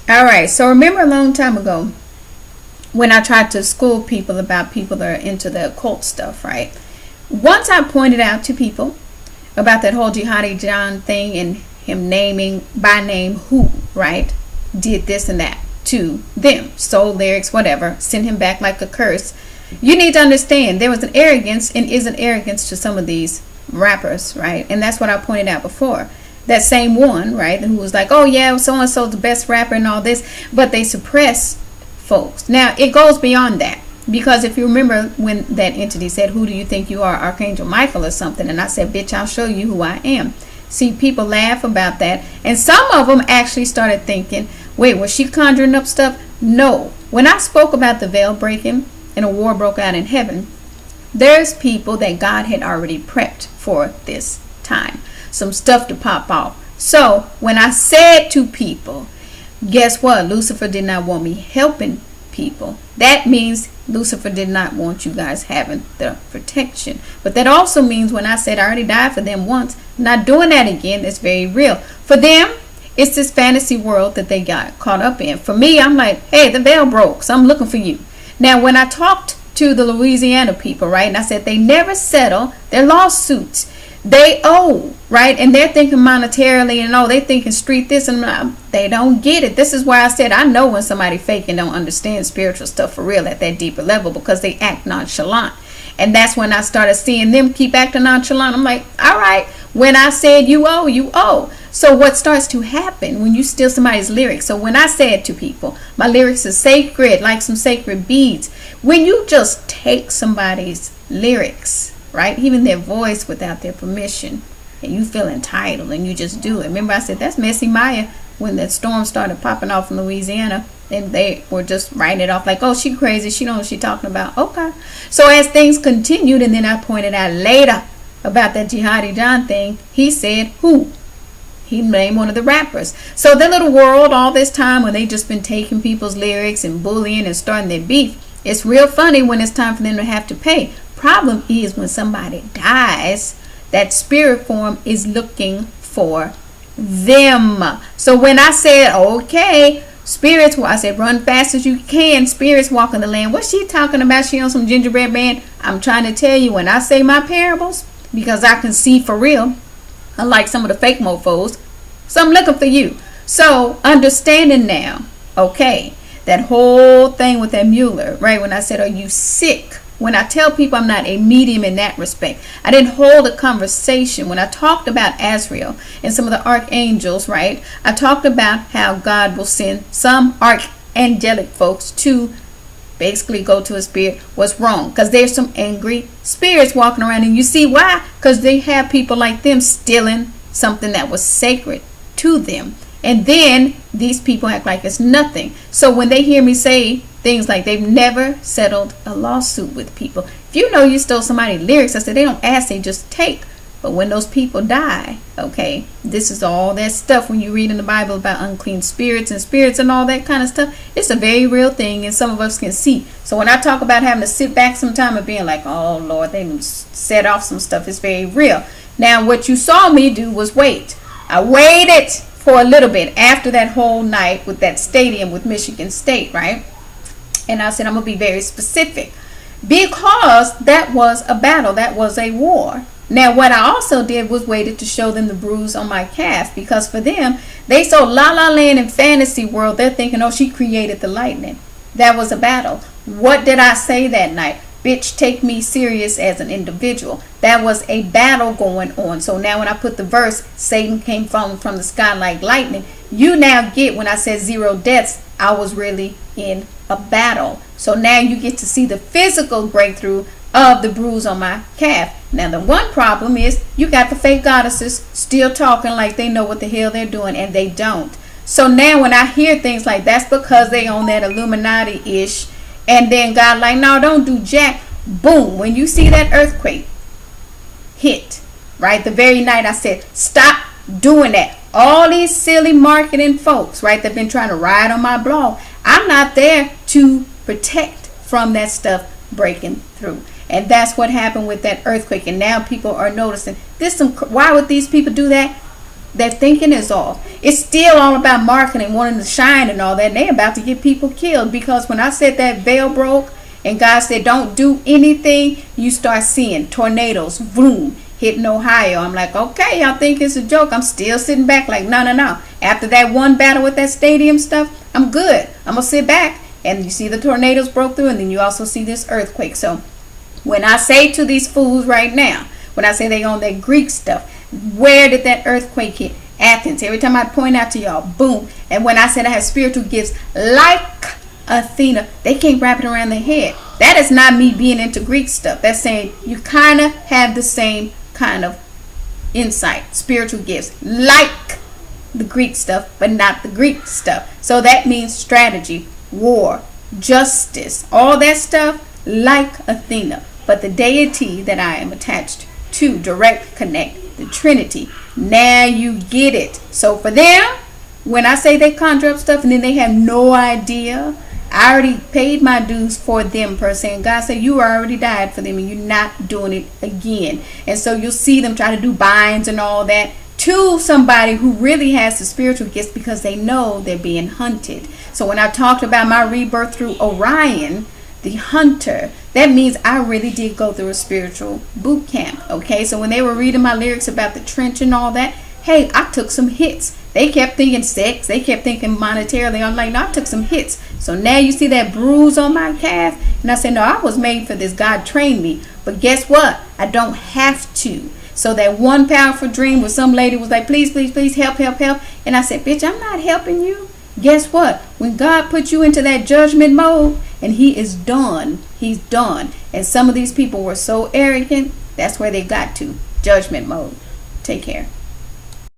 All right. So remember a long time ago when I tried to school people about people that are into the occult stuff, right? Once I pointed out to people about that whole Jihadi John thing and him naming by name who, right, did this and that to them, stole lyrics, whatever, sent him back like a curse. You need to understand there was an arrogance and is an arrogance to some of these rappers, right? And that's what I pointed out before. That same one, right, who was like, oh yeah, so-and-so's the best rapper and all this, but they suppress folks. Now, it goes beyond that. Because if you remember when that entity said, who do you think you are, Archangel Michael or something? And I said, bitch, I'll show you who I am. See, people laugh about that. And some of them actually started thinking, wait, was she conjuring up stuff? No. When I spoke about the veil breaking and a war broke out in heaven, there's people that God had already prepped for this time. Some stuff to pop off. So when I said to people, guess what? Lucifer did not want me helping people. That means Lucifer did not want you guys having the protection. But that also means when I said I already died for them once, not doing that again, it's very real. For them, it's this fantasy world that they got caught up in. For me, I'm like, hey, the veil broke, so I'm looking for you. Now, when I talked to the Louisiana people, right, and I said they never settle their lawsuits. They owe, right? And they're thinking monetarily and they thinking street this and they don't get it. This is why I said I know when somebody fake and don't understand spiritual stuff for real at that deeper level because they act nonchalant. And that's when I started seeing them keep acting nonchalant. I'm like, all right, when I said you owe, you owe. So what starts to happen when you steal somebody's lyrics? So when I said to people, my lyrics are sacred, like some sacred beads. When you just take somebody's lyrics, right, even their voice without their permission, and you feel entitled and you just do it. Remember I said that's Messy Maya when that storm started popping off in Louisiana and they were just writing it off like, oh, she crazy, she don't know what she talking about. Okay. So as things continued, and then I pointed out later about that Jihadi John thing, he said who? He named one of the rappers. So their little world all this time when they just been taking people's lyrics and bullying and starting their beef, it's real funny when it's time for them to have to pay. Problem is when somebody dies, that spirit form is looking for them. So when I said, okay, spirits, I said, run fast as you can, spirits walking the land. What's she talking about? She on some gingerbread man? I'm trying to tell you, when I say my parables, because I can see for real, unlike some of the fake mofos, so I'm looking for you. So understanding now, okay, that whole thing with that Mueller, right? When I said, are you sick? When I tell people I'm not a medium in that respect, I didn't hold a conversation. When I talked about Azrael and some of the archangels, right, I talked about how God will send some archangelic folks to basically go to a spirit. What's wrong? Because there's some angry spirits walking around, and you see why? Because they have people like them stealing something that was sacred to them. And then these people act like it's nothing. So when they hear me say things like they've never settled a lawsuit with people. If you know you stole somebody's lyrics, I said they don't ask, they just take. But when those people die, okay, this is all that stuff when you read in the Bible about unclean spirits and all that kind of stuff. It's a very real thing, and some of us can see. So when I talk about having to sit back sometime and being like, oh Lord, they set off some stuff, it's very real. Now what you saw me do was wait. I waited for a little bit after that whole night with that stadium with Michigan State, right? And I said, I'm going to be very specific because that was a battle. That was a war. Now, what I also did was waited to show them the bruise on my calf, because for them, they saw La La Land and fantasy world. They're thinking, oh, she created the lightning. That was a battle. What did I say that night? Bitch, take me serious as an individual. That was a battle going on. So now when I put the verse, Satan came from the sky like lightning, you now get when I said 0 deaths, I was really in a battle. So now you get to see the physical breakthrough of the bruise on my calf. Now the one problem is you got the fake goddesses still talking like they know what the hell they're doing, and they don't. So now when I hear things like that's because they on that Illuminati-ish, and then God like, no, don't do jack. Boom. When you see that earthquake hit, right, the very night I said, stop doing that. All these silly marketing folks, right, that been trying to ride on my blog, I'm not there to protect from that stuff breaking through. And that's what happened with that earthquake. And now people are noticing this. Why would these people do that? Their thinking is off. It's still all about marketing, wanting to shine and all that. And they're about to get people killed, because when I said that veil broke and God said don't do anything, you start seeing tornadoes, boom, hitting Ohio. I'm like, okay, y'all think it's a joke. I'm still sitting back like, no. After that one battle with that stadium stuff, I'm good. I'm going to sit back. And you see the tornadoes broke through, and then you also see this earthquake. So when I say to these fools right now, when I say they on that Greek stuff, where did that earthquake hit? Athens. Every time I point out to y'all, boom. And when I said I have spiritual gifts like Athena, they can't wrap it around their head. That is not me being into Greek stuff. That's saying you kind of have the same kind of insight, spiritual gifts like the Greek stuff, but not the Greek stuff. So that means strategy, war, justice, all that stuff like Athena. But the deity that I am attached to, direct connect, the Trinity. Now you get it. So for them, when I say they conjure up stuff and then they have no idea, I already paid my dues for them per se. And God said you already died for them and you're not doing it again. And so you'll see them try to do binds and all that to somebody who really has the spiritual gifts, because they know they're being hunted. So when I talked about my rebirth through Orion, the hunter, that means I really did go through a spiritual boot camp. Okay, so when they were reading my lyrics about the trench and all that, hey, I took some hits. They kept thinking sex, they kept thinking monetarily. I'm like, no, I took some hits. So now you see that bruise on my calf, and I said, no, I was made for this. God trained me. But guess what? I don't have to. So that one powerful dream where some lady was like, please, please, please, help. And I said, bitch, I'm not helping you. Guess what? When God put you into that judgment mode and he is done, he's done. And some of these people were so arrogant, that's where they got to. Judgment mode. Take care.